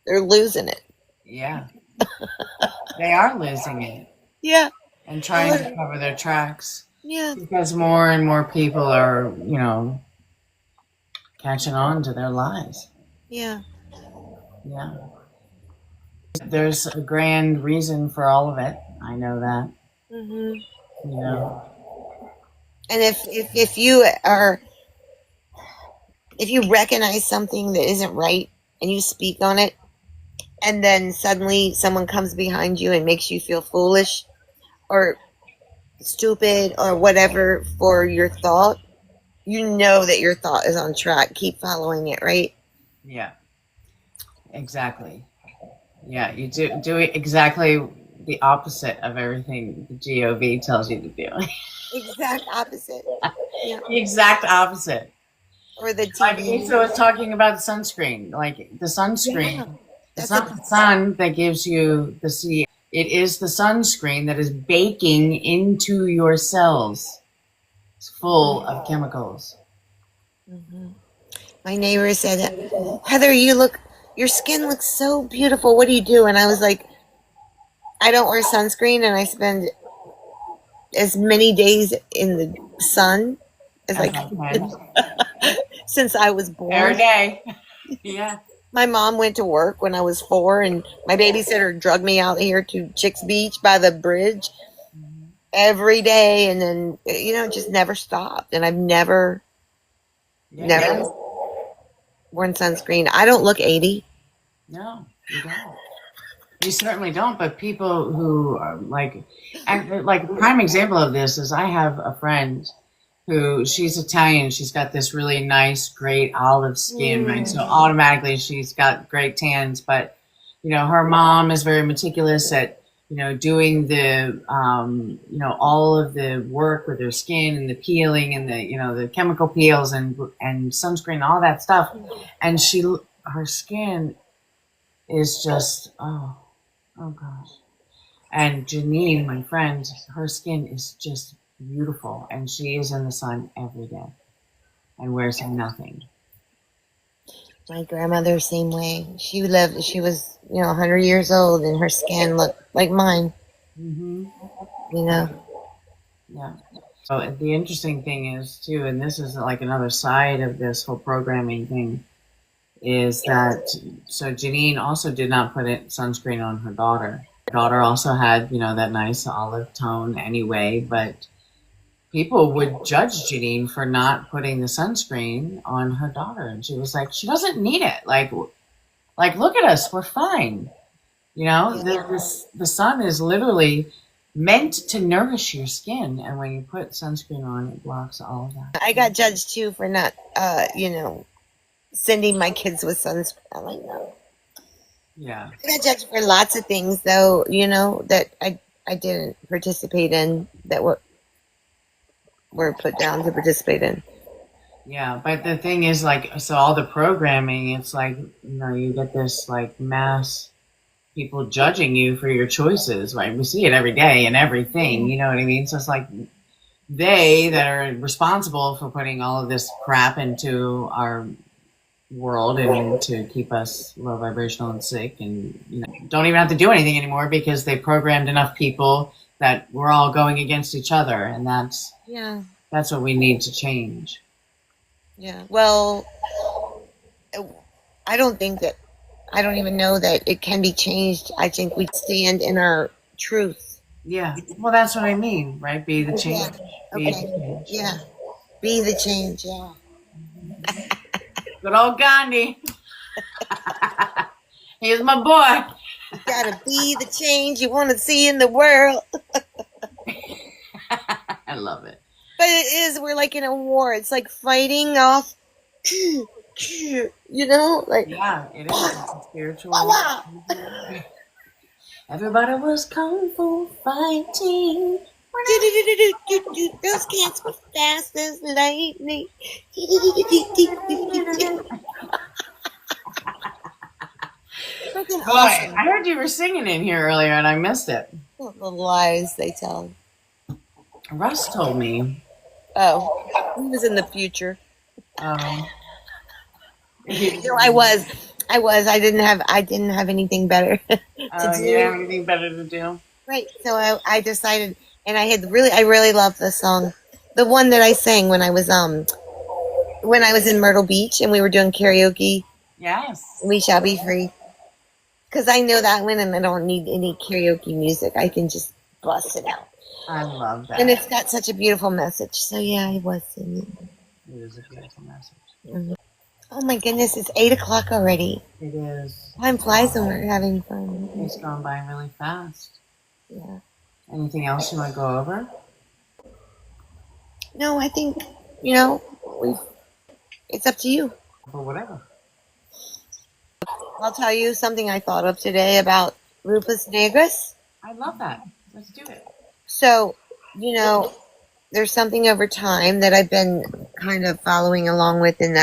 Speaker 2: they're losing it.
Speaker 1: Yeah. They are losing it.
Speaker 2: Yeah.
Speaker 1: And trying to cover their tracks.
Speaker 2: Yeah.
Speaker 1: Because more and more people are, catching on to their lies.
Speaker 2: Yeah.
Speaker 1: Yeah. There's a grand reason for all of it. I know that.
Speaker 2: Mm-hmm.
Speaker 1: And
Speaker 2: if you recognize something that isn't right and you speak on it, and then suddenly someone comes behind you and makes you feel foolish or stupid or whatever for your thought, you know that your thought is on track. Keep following it, right?
Speaker 1: Yeah. Exactly. Yeah, you do exactly the opposite of everything the GOV tells you to do.
Speaker 2: Exact opposite. Yeah.
Speaker 1: The exact opposite.
Speaker 2: Or the TV.
Speaker 1: Like Lisa was talking about the sunscreen. Like the sunscreen,
Speaker 2: Yeah,
Speaker 1: it's not the sun that gives you the C. It is the sunscreen that is baking into your cells. It's full of chemicals.
Speaker 2: Mm-hmm. My neighbor said, Heather, your skin looks so beautiful. What do you do? And I was like, I don't wear sunscreen, and I spend as many days in the sun as I can since I was born.
Speaker 1: Every day. Yeah.
Speaker 2: My mom went to work when I was 4, and my babysitter drugged me out here to Chicks Beach by the bridge every day, and then just never stopped. And I've never worn sunscreen. I don't look 80.
Speaker 1: No, you don't. You certainly don't. But people who are like a prime example of this is I have a friend who, she's Italian. She's got this really nice, great olive skin, right? So automatically she's got great tans. But her mom is very meticulous at doing the all of the work with her skin and the peeling and the chemical peels and sunscreen, all that stuff. And her skin is just oh gosh. And Janine, my friend, her skin is just beautiful, and she is in the sun every day and wears nothing.
Speaker 2: My grandmother, same way. She was 100 years old, and her skin looked like mine.
Speaker 1: Mm-hmm. Yeah. So the interesting thing is too, and this is like another side of this whole programming thing, is that so Janine also did not put sunscreen on her daughter. Her daughter also had that nice olive tone anyway, but people would judge Janine for not putting the sunscreen on her daughter, and she was like, she doesn't need it. Like look at us, we're fine. The sun is literally meant to nourish your skin, and when you put sunscreen on, it blocks all of that.
Speaker 2: I got judged too for not, sending my kids with sunscreen. I'm like, no.
Speaker 1: Yeah.
Speaker 2: I got judged for lots of things, though. That I didn't participate in, that were put down to participate in.
Speaker 1: Yeah, but the thing is, so all the programming, it's like, you get this mass people judging you for your choices, right? We see it every day in everything, you know what I mean? So it's like they that are responsible for putting all of this crap into our world and to keep us low vibrational and sick, and don't even have to do anything anymore because they programmed enough people that we're all going against each other, and that's what we need to change.
Speaker 2: Yeah. Well, I don't think that. I don't even know that it can be changed. I think we stand in our truth.
Speaker 1: Yeah. Well, that's what I mean, right? Be the
Speaker 2: Yeah.
Speaker 1: change. Be the
Speaker 2: Okay.
Speaker 1: change.
Speaker 2: Yeah. Be the change. Yeah.
Speaker 1: Good old Gandhi. He's my boy.
Speaker 2: You gotta be the change you want to see in the world.
Speaker 1: I love it.
Speaker 2: But it is. We're like in a war. It's like fighting off. You know, like.
Speaker 1: Yeah, it is. It's a spiritual.
Speaker 2: Wah,
Speaker 1: Everybody was kung fu fighting.
Speaker 2: Those cats were fast as lightning. Freaking
Speaker 1: Boy,
Speaker 2: awesome.
Speaker 1: I heard you were singing in here earlier and I missed it.
Speaker 2: The lies they tell.
Speaker 1: Russ told me.
Speaker 2: Oh, he was in the future.
Speaker 1: Um,
Speaker 2: No, I was. I didn't have anything better to
Speaker 1: you
Speaker 2: do.
Speaker 1: have anything better to do?
Speaker 2: Right. So I decided, and I really loved the song, the one that I sang when I was in Myrtle Beach and we were doing karaoke.
Speaker 1: Yes.
Speaker 2: We shall be free. Because I know that one, and I don't need any karaoke music. I can just bust it out.
Speaker 1: I love that.
Speaker 2: And it's got such a beautiful message. So yeah, I was singing.
Speaker 1: It is a beautiful message.
Speaker 2: Mm-hmm. Oh my goodness, it's 8 o'clock already.
Speaker 1: It is.
Speaker 2: Time flies when we're having fun.
Speaker 1: It's gone by really fast.
Speaker 2: Yeah.
Speaker 1: Anything else you want to go over?
Speaker 2: No, I think, it's up to you.
Speaker 1: Or whatever.
Speaker 2: I'll tell you something I thought of today about Lupus Negrus.
Speaker 1: I love that. Let's do it.
Speaker 2: So, there's something over time that I've been kind of following along with, and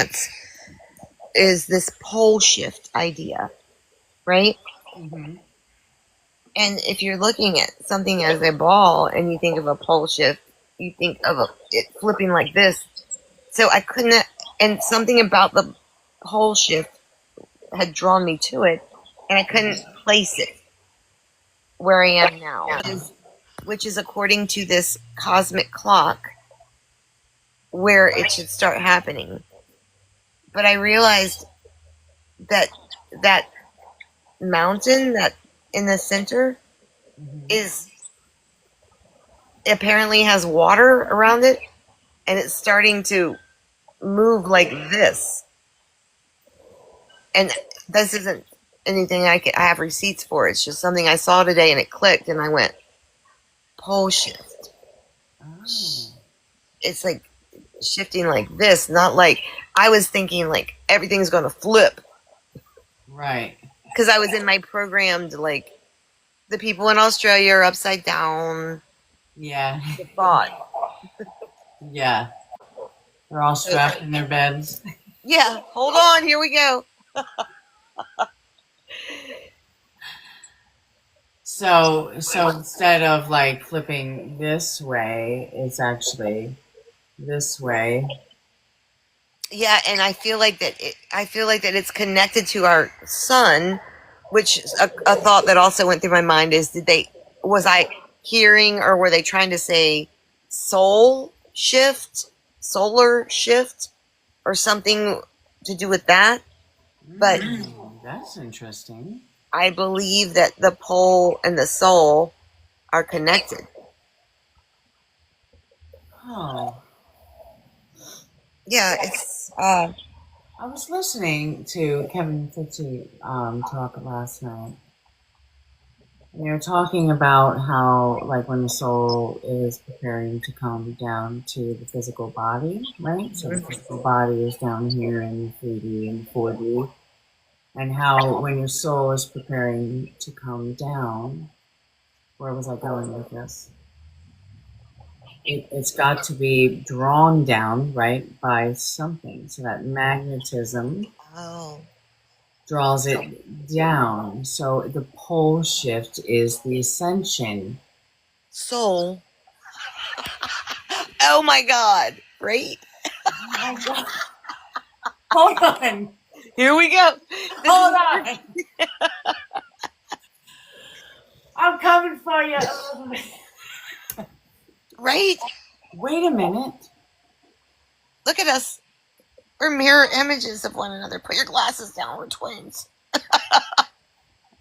Speaker 2: is this pole shift idea, right?
Speaker 1: Mm-hmm.
Speaker 2: And if you're looking at something as a ball and you think of a pole shift, you think of it flipping like this. So I couldn't, and something about the pole shift had drawn me to it, and I couldn't place it where I am now, which is according to this cosmic clock where it should start happening. But I realized that mountain that in the center is apparently has water around it, and it's starting to move like this. And this isn't anything I have receipts for. It's just something I saw today, and it clicked, and I went, pole shift.
Speaker 1: Oh.
Speaker 2: It's like shifting like this, not like I was thinking like everything's going to flip.
Speaker 1: Right.
Speaker 2: Because I was in my programmed, like, the people in Australia are upside down.
Speaker 1: Yeah.
Speaker 2: The thought.
Speaker 1: Yeah. They're all strapped in their beds.
Speaker 2: Yeah, hold on, here we go.
Speaker 1: So instead of like flipping this way, it's actually this way.
Speaker 2: Yeah, and I feel like that it's connected to our sun, which a thought that also went through my mind is was I hearing, or were they trying to say solar shift, or something to do with that? But
Speaker 1: that's interesting.
Speaker 2: I believe that the pole and the soul are connected.
Speaker 1: Oh.
Speaker 2: Yeah, it's
Speaker 1: I was listening to Kevin Fitchie talk last night. They were talking about how, like, when the soul is preparing to come down to the physical body, right? So the physical body is down here in 3D and 4D. And how when your soul is preparing to come down, where was I going with this? It's got to be drawn down, right, by something. So that magnetism draws it down. So the pole shift is the ascension.
Speaker 2: soul. Oh my God! Right?
Speaker 1: Oh my God. Hold on.
Speaker 2: Here we go.
Speaker 1: Hold on. I'm coming for you.
Speaker 2: Right?
Speaker 1: Wait a minute.
Speaker 2: Look at us. We're mirror images of one another. Put your glasses down. We're twins.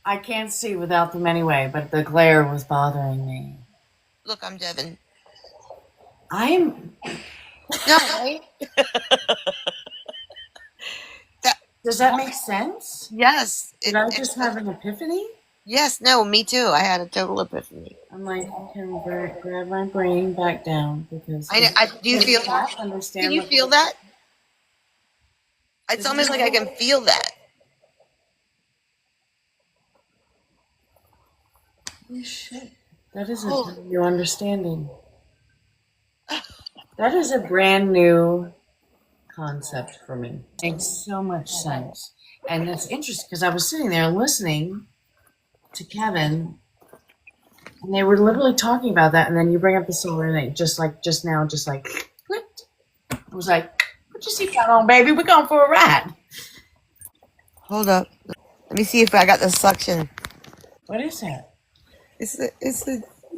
Speaker 1: I can't see without them anyway, but the glare was bothering me.
Speaker 2: Look, I'm Devon.
Speaker 1: I'm.
Speaker 2: No, right?
Speaker 1: Does that make sense?
Speaker 2: Yes.
Speaker 1: Did I just have an epiphany?
Speaker 2: Yes, no, me too. I had a total epiphany.
Speaker 1: I'm like, I can grab my brain back down because.
Speaker 2: Do you feel that?
Speaker 1: Understand?
Speaker 2: Can you feel that? It's almost like I can feel that.
Speaker 1: Oh shit! That is a new understanding. That is a brand new concept for me. Makes so much sense, and it's interesting because I was sitting there listening to Kevin, and they were literally talking about that, and then you bring up the solar, and it just now, clicked. It was like, put your seatbelt on, baby. We're going for a ride.
Speaker 2: Hold up. Let me see if I got the suction.
Speaker 1: What is that?
Speaker 2: It's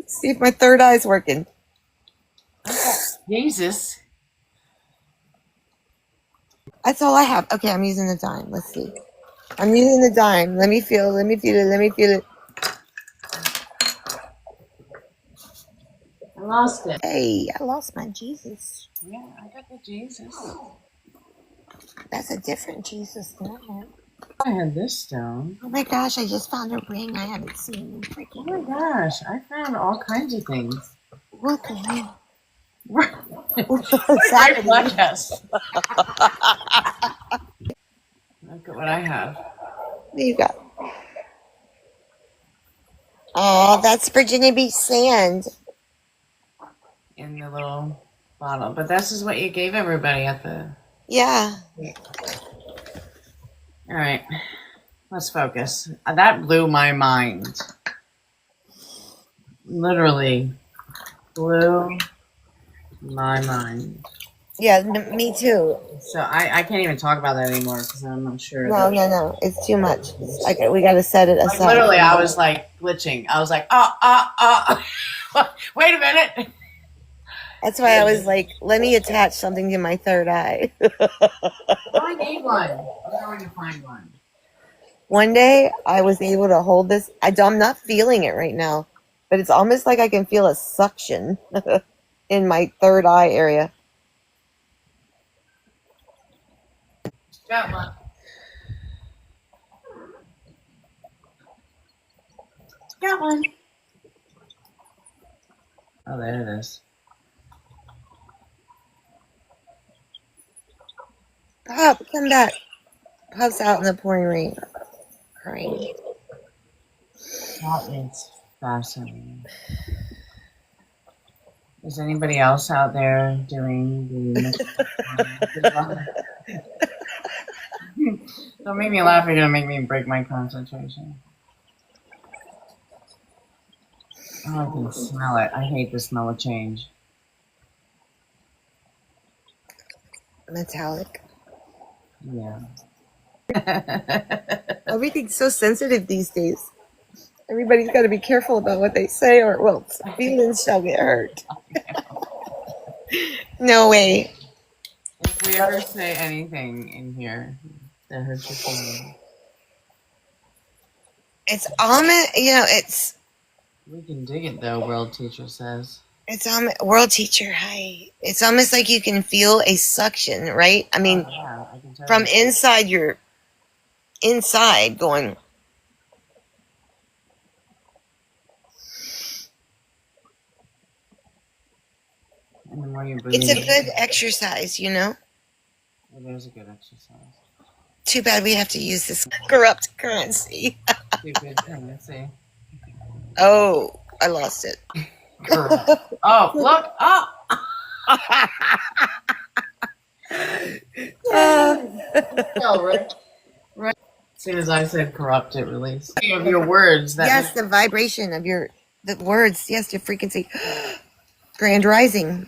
Speaker 2: see if my third eye's working.
Speaker 1: Jesus.
Speaker 2: That's all I have. Okay, I'm using the dime. Let's see. I'm using the dime. Let me feel it.
Speaker 1: I lost it.
Speaker 2: Hey, I lost my Jesus.
Speaker 1: Yeah, I got the Jesus.
Speaker 2: That's a different Jesus than I have.
Speaker 1: I had this stone.
Speaker 2: Oh my gosh, I just found a ring I haven't seen in
Speaker 1: Oh
Speaker 2: freaking.
Speaker 1: my gosh, I found all kinds of things.
Speaker 2: What the hell?
Speaker 1: Right podcast. Look at what I have.
Speaker 2: What do you got? Oh, that's Virginia Beach sand.
Speaker 1: In the little bottle. But this is what you gave everybody at the...
Speaker 2: Yeah.
Speaker 1: All right. Let's focus. That blew my mind. Literally blew my mind.
Speaker 2: Yeah, me too.
Speaker 1: So I can't even talk about that anymore because I'm not sure.
Speaker 2: No. It's too much. Okay, we got to set it aside.
Speaker 1: Literally, I was like glitching. I was like, wait a minute.
Speaker 2: That's why I was like, let me attach something to my third eye.
Speaker 1: I need one. I'm going to find one.
Speaker 2: One day, I was able to hold this. I'm not feeling it right now, but it's almost like I can feel a suction in my third eye area.
Speaker 1: Got one. Got one. Oh, there it is.
Speaker 2: Pop, come back. Pop's out in the pouring rain. Crying.
Speaker 1: That is fascinating. Is anybody else out there doing the... Don't make me laugh. You're going to make me break my concentration. Oh, I can smell it. I hate the smell of change.
Speaker 2: Metallic.
Speaker 1: Yeah.
Speaker 2: Everything's so sensitive these days. Everybody's got to be careful about what they say, or well, feelings shall get hurt. No way.
Speaker 1: If we ever say anything in here that hurts your feelings,
Speaker 2: It's almost, it's
Speaker 1: we can dig it though. World teacher says.
Speaker 2: It's world teacher. Hi. It's almost like you can feel a suction, right? I mean,
Speaker 1: Yeah, I can tell
Speaker 2: from
Speaker 1: you.
Speaker 2: inside your inside going.
Speaker 1: And the more you breathe,
Speaker 2: It's a good exercise,
Speaker 1: it is a good exercise.
Speaker 2: Too bad we have to use this corrupt currency.
Speaker 1: Stupid currency.
Speaker 2: Oh, I lost it.
Speaker 1: Correct. Oh, look! Oh! Right. As soon as I said corrupt, it released. Of your words. That
Speaker 2: Yes, the vibration of the words. Yes, your frequency. Grand Rising.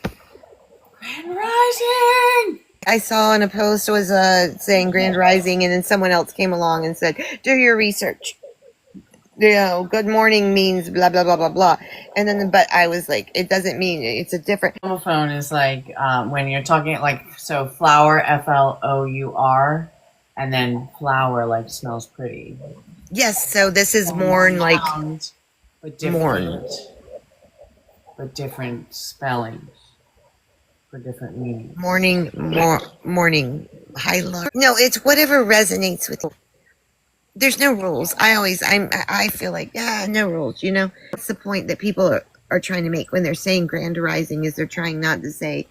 Speaker 1: Grand Rising!
Speaker 2: I saw in a post was saying Grand Rising, and then someone else came along and said, "Do your research." good morning means blah blah blah blah blah, and then but I was like, it doesn't mean it's a different.
Speaker 1: Homophone is like when you're talking like so flower flour, and then flower like smells pretty.
Speaker 2: Yes, so this is more like
Speaker 1: Sound, but
Speaker 2: morn.
Speaker 1: different spelling for different meanings.
Speaker 2: Morning. Hi, Laura. No, it's whatever resonates with you. There's no rules. I feel like, no rules, you know? That's the point that people are trying to make when they're saying grand rising is they're trying not to say,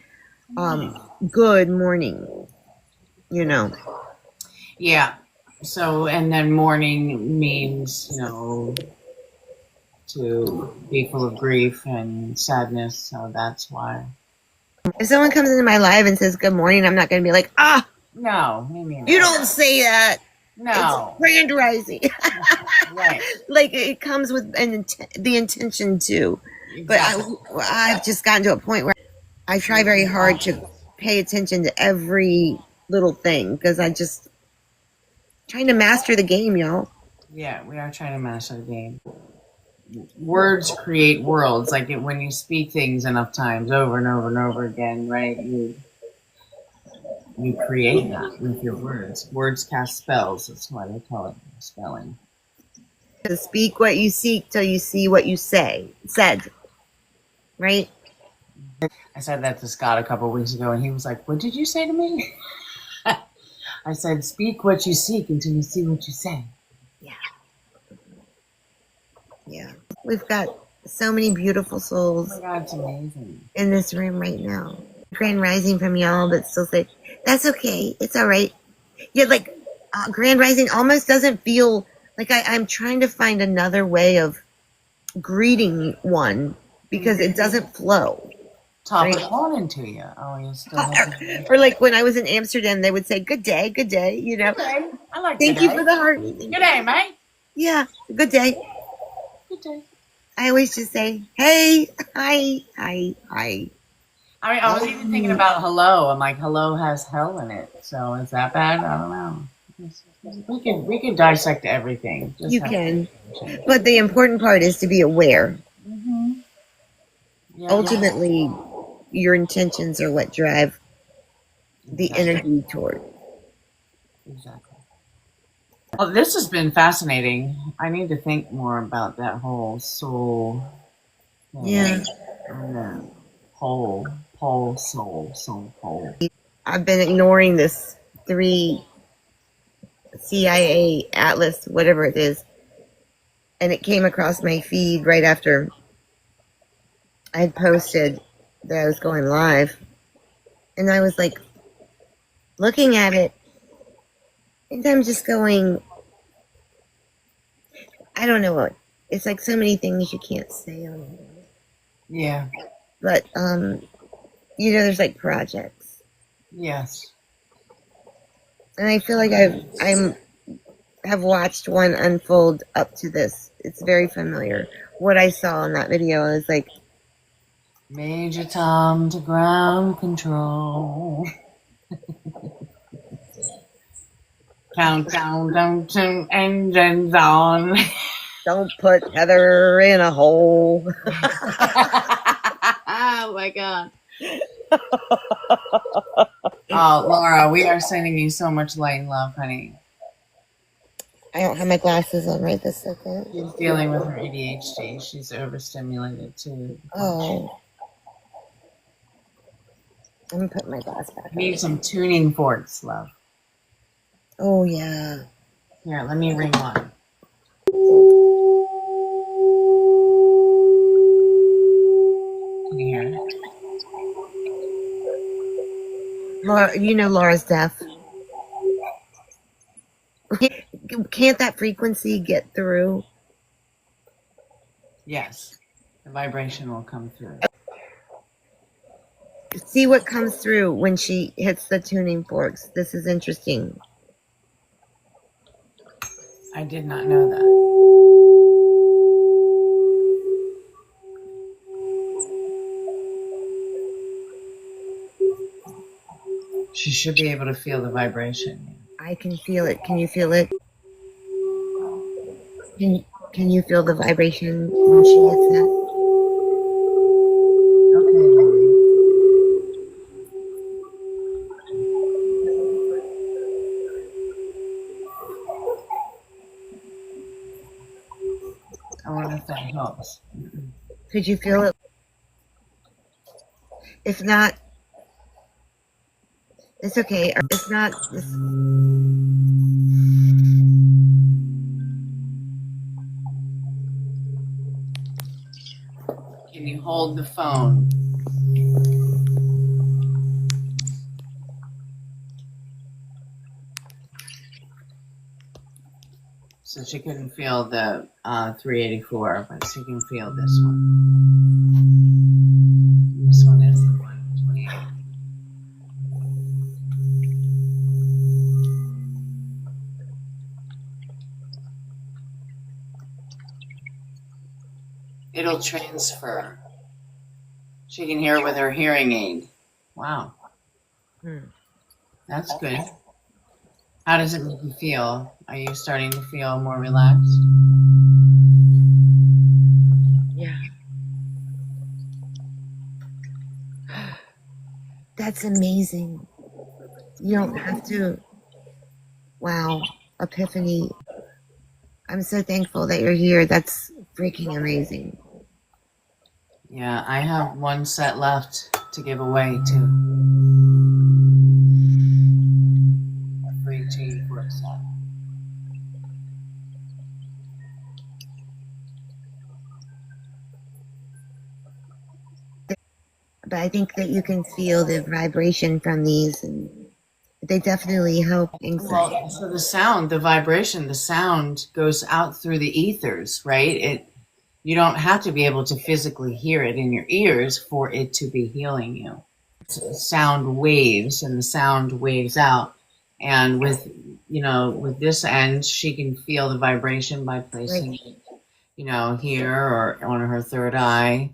Speaker 2: good morning, you know?
Speaker 1: Yeah. So, and then morning means, to be full of grief and sadness. So that's why.
Speaker 2: If someone comes into my live and says good morning, I'm not going to be like,
Speaker 1: No, me neither.
Speaker 2: you don't say that.
Speaker 1: No.
Speaker 2: It's grand rising.
Speaker 1: Right.
Speaker 2: Like it comes with the intention too.
Speaker 1: Exactly.
Speaker 2: But I've just gotten to a point where I try very hard to pay attention to every little thing because I just trying to master the game, y'all.
Speaker 1: Yeah, we are trying to master the game. Words create worlds. Like when you speak things enough times over and over and over again, right? You create that with your words. Words cast spells. That's why they call it spelling.
Speaker 2: To speak what you seek till you see what you said. Right?
Speaker 1: I said that to Scott a couple of weeks ago, and he was like, "What did you say to me?" I said, "Speak what you seek until you see what you say."
Speaker 2: Yeah. We've got so many beautiful souls.
Speaker 1: Oh my God, it's amazing.
Speaker 2: In this room right now. Grand rising from y'all, but still say, that's okay. It's all right. Yeah, like grand rising almost doesn't feel like I'm trying to find another way of greeting one because it doesn't flow.
Speaker 1: Top it on into you. Oh, you still have to...
Speaker 2: Or like when I was in Amsterdam, they would say, good day, you know.
Speaker 1: Good day. I like
Speaker 2: Thank you for the heart.
Speaker 1: Good day, mate.
Speaker 2: Yeah, good day.
Speaker 1: Good day.
Speaker 2: I always just say, hey, hi.
Speaker 1: I mean, I was even thinking about hello. I'm like, hello has hell in it. So is that bad? I don't know. We can dissect everything.
Speaker 2: You can. But the important part is to be aware.
Speaker 1: Mm-hmm. Yeah,
Speaker 2: ultimately, your intentions are what drive the energy toward.
Speaker 1: Exactly. Well, this has been fascinating. I need to think more about that whole soul.
Speaker 2: Yeah.
Speaker 1: Soul, pole.
Speaker 2: I've been ignoring this 3 CIA Atlas, whatever it is, and it came across my feed right after I had posted that I was going live, and I was like looking at it, and I'm just going, I don't know what. It's like so many things you can't say on it.
Speaker 1: Yeah.
Speaker 2: But there's like projects.
Speaker 1: Yes.
Speaker 2: And I feel like I have watched one unfold up to this. It's very familiar. What I saw in that video is like
Speaker 1: Major Tom to ground control. Countdown, don't engines on.
Speaker 2: Don't put Heather in a hole.
Speaker 1: Oh my God. Oh, Laura, we are sending you so much light and love, honey.
Speaker 2: I don't have my glasses on right this second.
Speaker 1: She's dealing with her ADHD. She's overstimulated too.
Speaker 2: Oh. Let me put my glass back on.
Speaker 1: Need some tuning forks, love.
Speaker 2: Oh, yeah.
Speaker 1: Here, let me ring one. Can you hear it?
Speaker 2: Laura, Laura's deaf. Can't that frequency get through?
Speaker 1: Yes. The vibration will come through.
Speaker 2: See what comes through when she hits the tuning forks. This is interesting.
Speaker 1: I did not know that. She should be able to feel the vibration.
Speaker 2: I can feel it. Can you feel it? Can Can you feel the vibration when she hits that?
Speaker 1: Okay, Lily. I wonder if that helps.
Speaker 2: Could you feel it? If not, it's okay. If not,
Speaker 1: Can you hold the phone? So she couldn't feel the 384, but she can feel this one. This one is the 128. It'll transfer. She can hear with her hearing aid. Wow. That's good. How does it make you feel? Are you starting to feel more relaxed?
Speaker 2: yeah. That's amazing. You don't have to. Wow. Epiphany. I'm so thankful that you're here. That's freaking amazing.
Speaker 1: Yeah, I have one set left to give away too. A free 284 set.
Speaker 2: But I think that you can feel the vibration from these, and they definitely help anxiety.
Speaker 1: Well, so the sound, the vibration, the sound goes out through the ethers, right? You don't have to be able to physically hear it in your ears for it to be healing you. It's sound waves, and the sound waves out. And with this end, she can feel the vibration by placing it, here or on her third eye.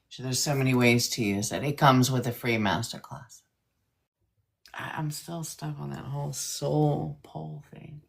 Speaker 1: So there's so many ways to use it. It comes with a free masterclass. I'm still stuck on that whole soul pole thing.